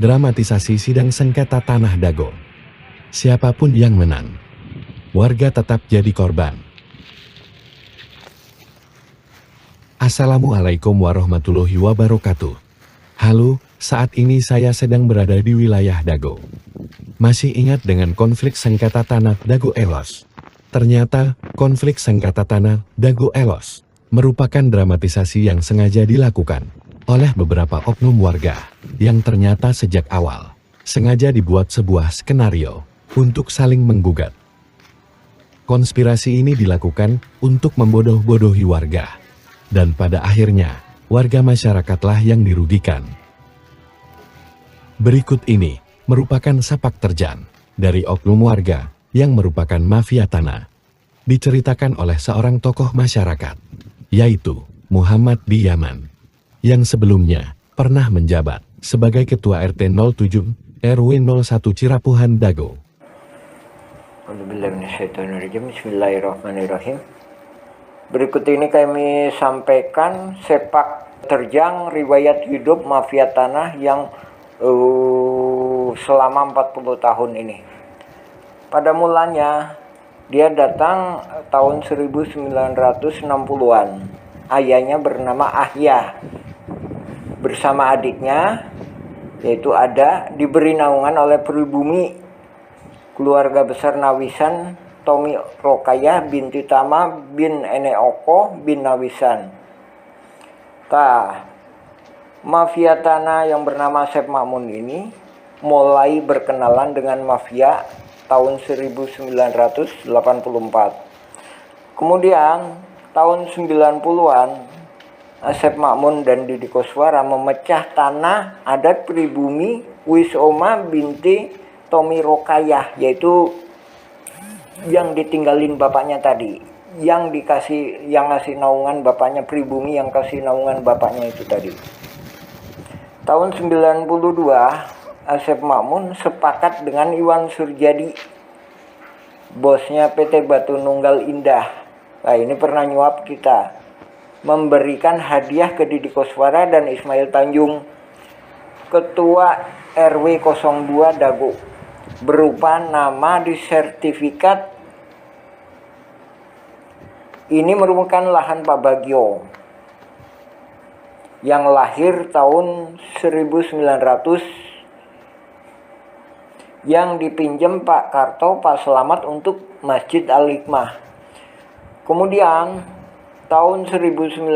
Dramatisasi sidang sengketa tanah Dago. Siapapun yang menang, warga tetap jadi korban. Assalamualaikum warahmatullahi wabarakatuh. Halo, saat ini saya sedang berada di wilayah Dago. Masih ingat dengan konflik sengketa tanah Dago Elos? Ternyata, konflik sengketa tanah Dago Elos merupakan dramatisasi yang sengaja dilakukan oleh beberapa oknum warga yang ternyata sejak awal sengaja dibuat sebuah skenario untuk saling menggugat. Konspirasi ini dilakukan untuk membodoh-bodohi warga, dan pada akhirnya warga masyarakatlah yang dirugikan. Berikut ini merupakan sepak terjang dari oknum warga yang merupakan mafia tanah. Diceritakan oleh seorang tokoh masyarakat, yaitu Muhammad Diyaman, yang sebelumnya pernah menjabat sebagai Ketua RT 07 RW 01 Cirapuhan Dago. Bismillahirrahmanirrahim. Berikut ini kami sampaikan sepak terjang riwayat hidup mafia tanah yang selama 40 tahun ini. Pada mulanya dia datang tahun 1960-an. Ayahnya bernama Ahya. Bersama adiknya, yaitu Ada, diberi naungan oleh pribumi keluarga besar Nawisan Tomi Rokayah binti Tama bin Eneoko bin Nawisan. Mafia tanah yang bernama Sep Makmun ini mulai berkenalan dengan mafia tahun 1984. Kemudian tahun 90-an Sep Makmun dan Didi Koswara memecah tanah adat pribumi Wisoma binti Tomi Rokayah, yaitu yang ditinggalin bapaknya tadi, yang ngasih naungan bapaknya pribumi, yang kasih naungan bapaknya itu tadi. Tahun 92 Sep Makmun sepakat dengan Iwan Surjadi, bosnya PT Batu Nunggal Indah. Nah, ini pernah nyuap kita, memberikan hadiah ke Didi Koswara dan Ismail Tanjung, Ketua RW 02 Dago, berupa nama di sertifikat. Ini merupakan lahan Pak Bagio yang lahir tahun 1900, yang dipinjam Pak Karto, Pak Selamat untuk Masjid Al-Hikmah. Kemudian tahun 1999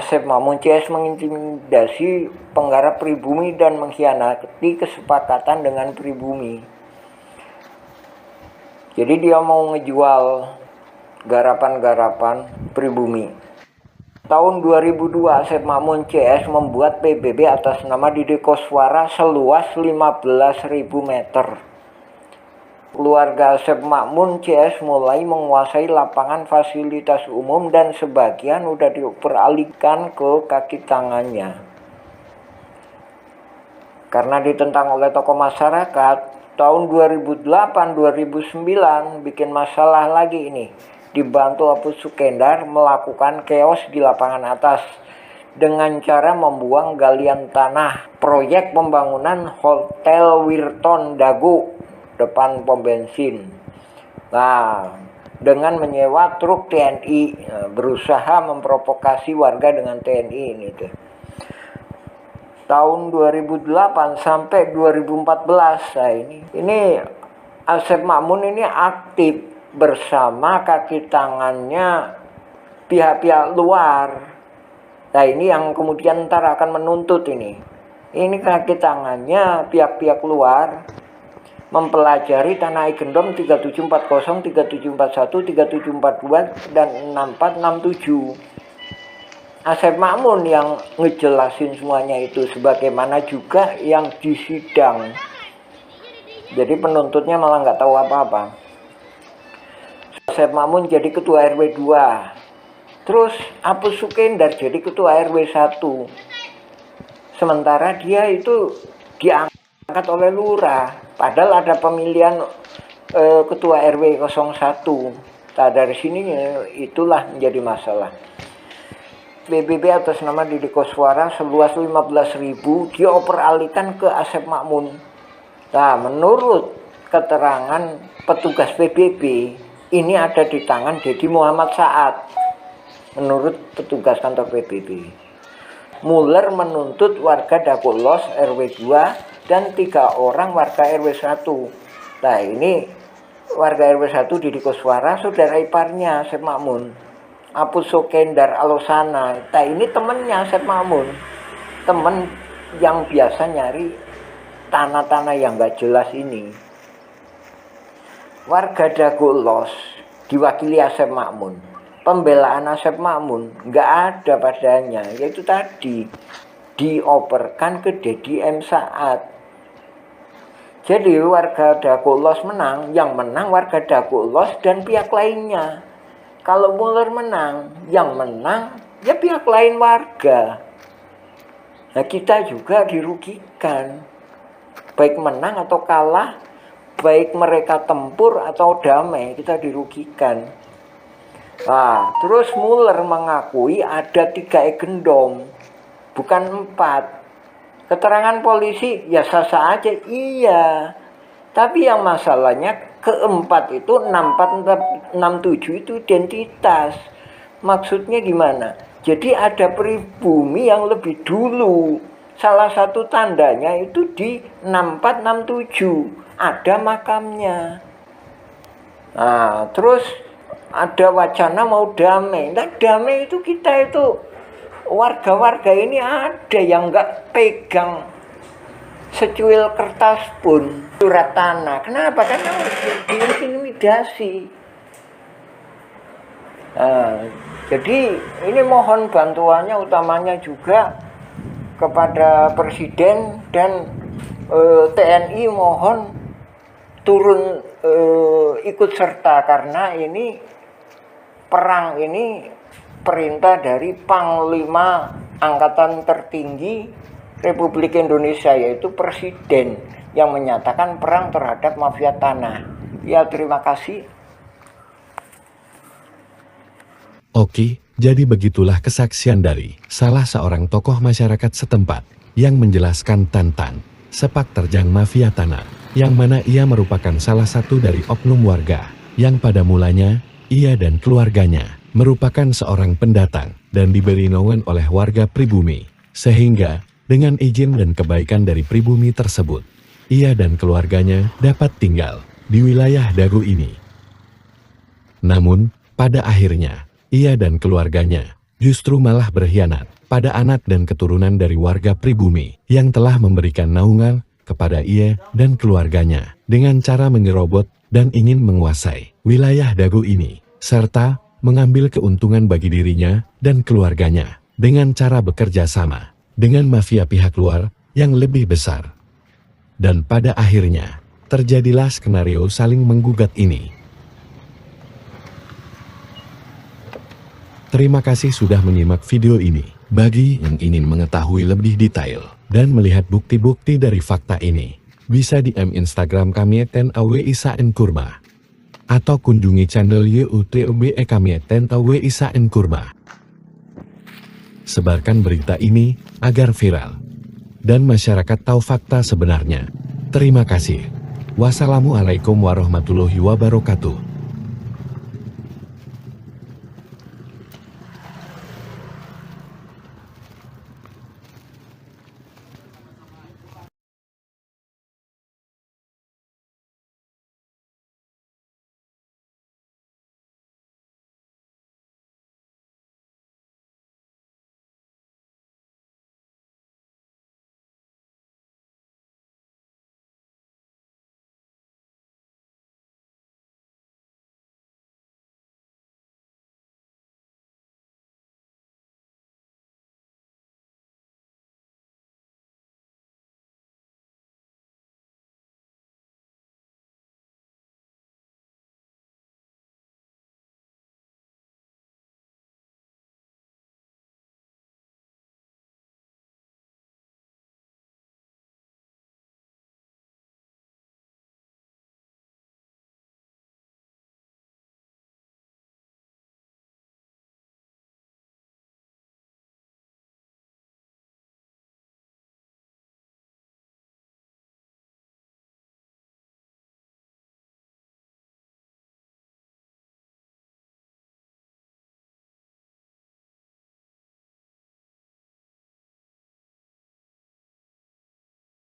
Sep Makmun CS mengintimidasi penggarap pribumi dan mengkhianati kesepakatan dengan pribumi. Jadi dia mau ngejual garapan-garapan pribumi. Tahun 2002 Sep Makmun CS membuat PBB atas nama Didi Koswara seluas 15.000 meter. Keluarga Sep Makmun CS mulai menguasai lapangan fasilitas umum dan sebagian udah diperalihkan ke kaki tangannya. Karena ditentang oleh tokoh masyarakat, tahun 2008-2009 bikin masalah lagi ini. Dibantu Apu Sukendar melakukan chaos di lapangan atas dengan cara membuang galian tanah proyek pembangunan Hotel Wirton Dago depan pom bensin. Nah, dengan menyewa truk TNI, berusaha memprovokasi warga dengan TNI ini tuh. Tahun 2008 sampai 2014, nah ini Sep Makmun ini aktif bersama kaki tangannya pihak-pihak luar. Nah, ini yang kemudian ntar akan menuntut ini. Ini kaki tangannya pihak-pihak luar mempelajari tanah Igendom 3740, 3741, 3742, dan 6467. Sep Makmun yang ngejelasin semuanya itu, sebagaimana juga yang di sidang. Jadi penuntutnya malah nggak tahu apa-apa. Sep Makmun jadi ketua RW 2. Terus Apu Sukendar jadi ketua RW 1. Sementara dia itu diangkat oleh lurah. Padahal ada pemilihan ketua RW 01. Nah, dari sini itulah menjadi masalah. PBB atas nama Deddy Koswara seluas 15.000 dioperalihkan ke Asep Makmun. Nah, menurut keterangan petugas PBB, ini ada di tangan Deddy Muhammad Saad. Menurut petugas kantor PBB, Muller menuntut warga Dagolos RW 2 dan 3 orang warga RW 1. Nah, ini warga RW 1 Deddy Koswara, saudara iparnya Asep Makmun. Apus Sokendar Alosana, nah ini temennya Asep Makmun, temen yang biasa nyari tanah-tanah yang gak jelas ini. Warga Dagolos diwakili Asep Makmun. Pembelaan Asep Makmun gak ada padanya, yaitu tadi dioperkan ke Deddy M. Saad. Jadi warga Dagolos menang, yang menang warga Dagolos dan pihak lainnya. Kalau Muller menang, yang menang ya pihak lain warga. Nah, kita juga dirugikan. Baik menang atau kalah, baik mereka tempur atau damai, kita dirugikan. Nah, terus Muller mengakui ada 3 egendom, bukan 4. Keterangan polisi ya sah-sah aja, iya. Tapi yang masalahnya keempat itu 6467 itu identitas. Maksudnya gimana? Jadi ada pribumi yang lebih dulu. Salah satu tandanya itu di 6467 ada makamnya. Nah, terus ada wacana mau damai. Nah, damai itu kita itu warga-warga ini ada yang nggak pegang secuil kertas pun surat tanah. Kenapa? Karena diintimidasi. Nah, jadi ini mohon bantuannya utamanya juga kepada Presiden dan TNI, mohon turun ikut serta, karena ini perang ini perintah dari Panglima Angkatan Tertinggi Republik Indonesia, yaitu Presiden, yang menyatakan perang terhadap mafia tanah. Ya, terima kasih. Oke, jadi begitulah kesaksian dari salah seorang tokoh masyarakat setempat yang menjelaskan tentang sepak terjang mafia tanah, yang mana ia merupakan salah satu dari oknum warga yang pada mulanya ia dan keluarganya merupakan seorang pendatang dan diberi naungan oleh warga pribumi, sehingga dengan izin dan kebaikan dari pribumi tersebut, ia dan keluarganya dapat tinggal di wilayah Dago ini. Namun, pada akhirnya, ia dan keluarganya justru malah berkhianat pada anak dan keturunan dari warga pribumi yang telah memberikan naungan kepada ia dan keluarganya dengan cara menyerobot dan ingin menguasai wilayah Dago ini, serta mengambil keuntungan bagi dirinya dan keluarganya dengan cara bekerja sama dengan mafia pihak luar yang lebih besar. Dan pada akhirnya, terjadilah skenario saling menggugat ini. Terima kasih sudah menyimak video ini. Bagi yang ingin mengetahui lebih detail dan melihat bukti-bukti dari fakta ini, bisa DM Instagram kami @awisaenkurma atau kunjungi channel YouTube kami @awisaenkurma. Sebarkan berita ini agar viral dan masyarakat tahu fakta sebenarnya. Terima kasih. Wassalamualaikum warahmatullahi wabarakatuh.